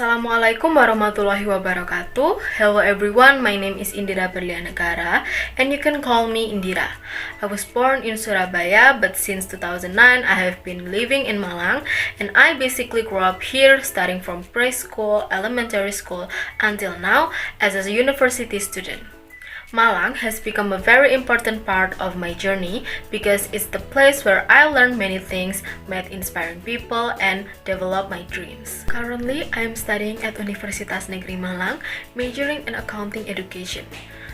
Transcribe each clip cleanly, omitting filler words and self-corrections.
Assalamualaikum warahmatullahi wabarakatuh. Hello everyone, my name is Indira Berlianegara and you can call me Indira. I was born in Surabaya, but since 2009 I have been living in Malang, and I basically grew up here starting from preschool, elementary school until now as a university student. Malang has become a very important part of my journey because it's the place where I learned many things, met inspiring people, and developed my dreams. Currently, I am studying at Universitas Negeri Malang, majoring in accounting education.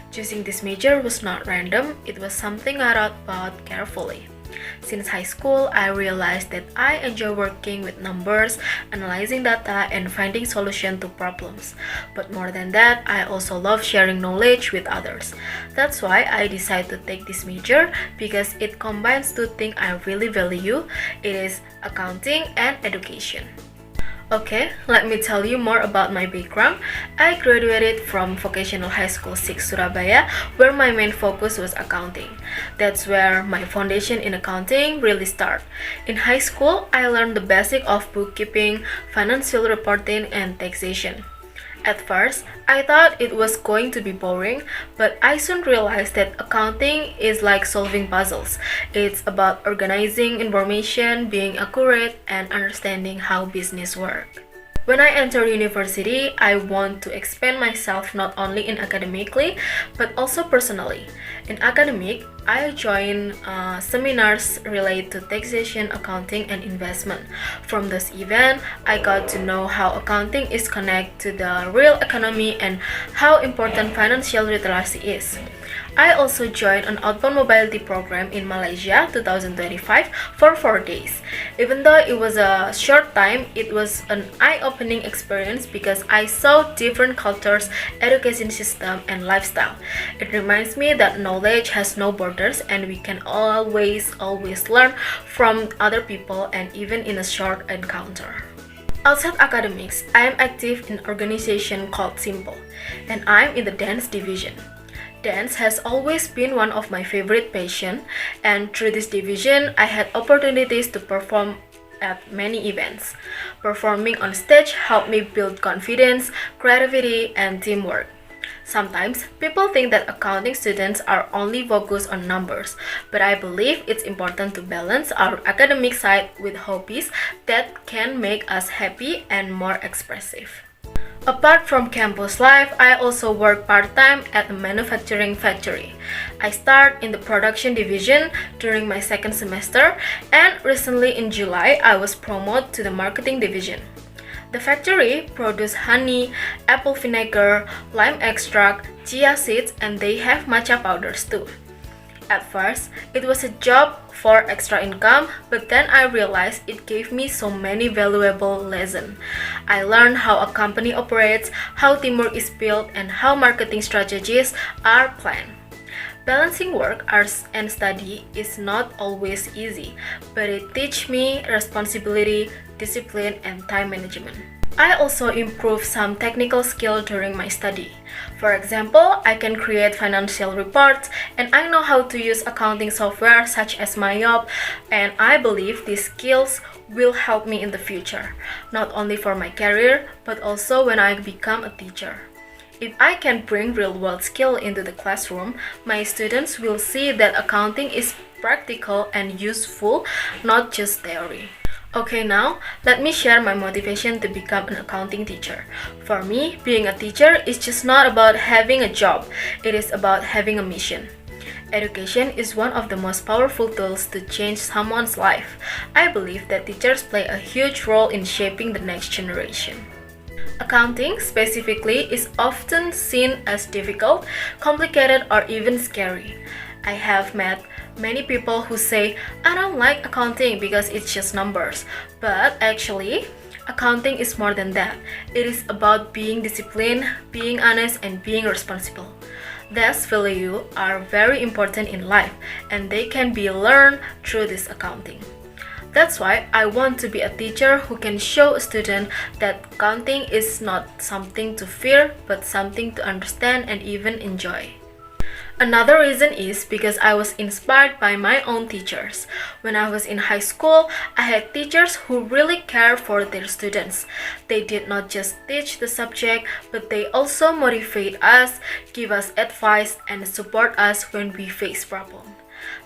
Choosing this major was not random, it was something I thought about carefully. Since high school, I realized that I enjoy working with numbers, analyzing data, and finding solutions to problems. But more than that, I also love sharing knowledge with others. That's why I decided to take this major because it combines two things I really value. It is accounting and education. Okay, let me tell you more about my background. I graduated from Vocational High School 6 Surabaya, where my main focus was accounting. That's where my foundation in accounting really started. In high school, I learned the basic of bookkeeping, financial reporting, and taxation. At first, I thought it was going to be boring, but I soon realized that accounting is like solving puzzles. It's about organizing information, being accurate, and understanding how business works. When I entered university, I want to expand myself not only in academically, but also personally. In academic, I joined seminars related to taxation, accounting, and investment. From this event, I got to know how accounting is connected to the real economy and how important financial literacy is. I also joined an outbound mobility program in Malaysia 2025 for 4 days. Even though it was a short time, it was an eye-opening experience because I saw different cultures, education system, and lifestyle. It reminds me that knowledge has no borders and we can always learn from other people and even in a short encounter. Outside academics, I am active in an organization called Simple, and I'm in the dance division. Dance has always been one of my favorite passions, and through this division, I had opportunities to perform at many events. Performing on stage helped me build confidence, creativity, and teamwork. Sometimes, people think that accounting students are only focused on numbers, but I believe it's important to balance our academic side with hobbies that can make us happy and more expressive. Apart from campus life, I also work part-time at a manufacturing factory. I started in the production division during my second semester, and recently in July, I was promoted to the marketing division. The factory produces honey, apple vinegar, lime extract, chia seeds, and they have matcha powders too. At first, it was a job for extra income, but then I realized it gave me so many valuable lessons. I learned how a company operates, how teamwork is built, and how marketing strategies are planned. Balancing work, arts, and study is not always easy, but it teaches me responsibility, discipline, and time management. I also improved some technical skill during my study. For example, I can create financial reports and I know how to use accounting software such as MyOp, and I believe these skills will help me in the future, not only for my career, but also when I become a teacher. If I can bring real-world skill into the classroom, my students will see that accounting is practical and useful, not just theory. Okay, now let me share my motivation to become an accounting teacher. For me, being a teacher is just not about having a job, it is about having a mission. Education is one of the most powerful tools to change someone's life. I believe that teachers play a huge role in shaping the next generation. Accounting, specifically, is often seen as difficult, complicated, or even scary. I have met many people who say, I don't like accounting because it's just numbers. But actually, accounting is more than that. It is about being disciplined, being honest, and being responsible. These values are very important in life, and they can be learned through this accounting. That's why I want to be a teacher who can show a student that accounting is not something to fear, but something to understand and even enjoy. Another reason is because I was inspired by my own teachers. When I was in high school, I had teachers who really cared for their students. They did not just teach the subject, but they also motivate us, give us advice, and support us when we face problems.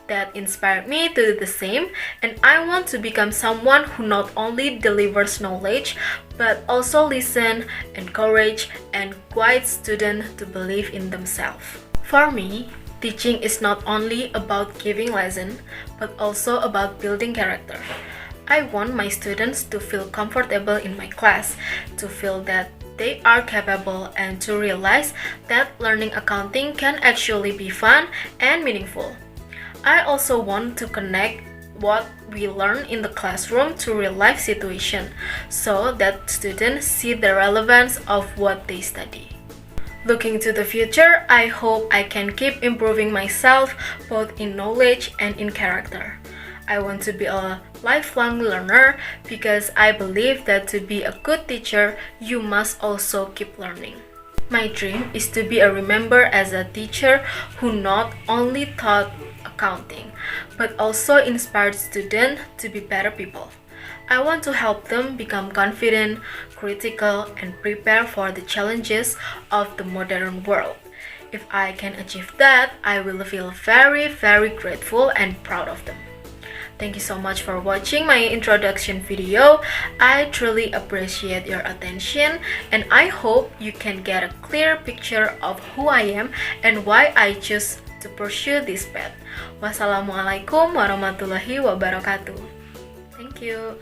That inspired me to do the same, and I want to become someone who not only delivers knowledge, but also listen, encourage, and guide students to believe in themselves. For me, teaching is not only about giving lessons, but also about building character. I want my students to feel comfortable in my class, to feel that they are capable, and to realize that learning accounting can actually be fun and meaningful. I also want to connect what we learn in the classroom to real-life situation, so that students see the relevance of what they study. Looking to the future, I hope I can keep improving myself both in knowledge and in character. I want to be a lifelong learner because I believe that to be a good teacher, you must also keep learning. My dream is to be remembered as a teacher who not only taught accounting, but also inspired students to be better people. I want to help them become confident, critical, and prepare for the challenges of the modern world. If I can achieve that, I will feel very, very grateful and proud of them. Thank you so much for watching my introduction video. I truly appreciate your attention, and I hope you can get a clear picture of who I am and why I choose to pursue this path. Wassalamualaikum warahmatullahi wabarakatuh. Thank you.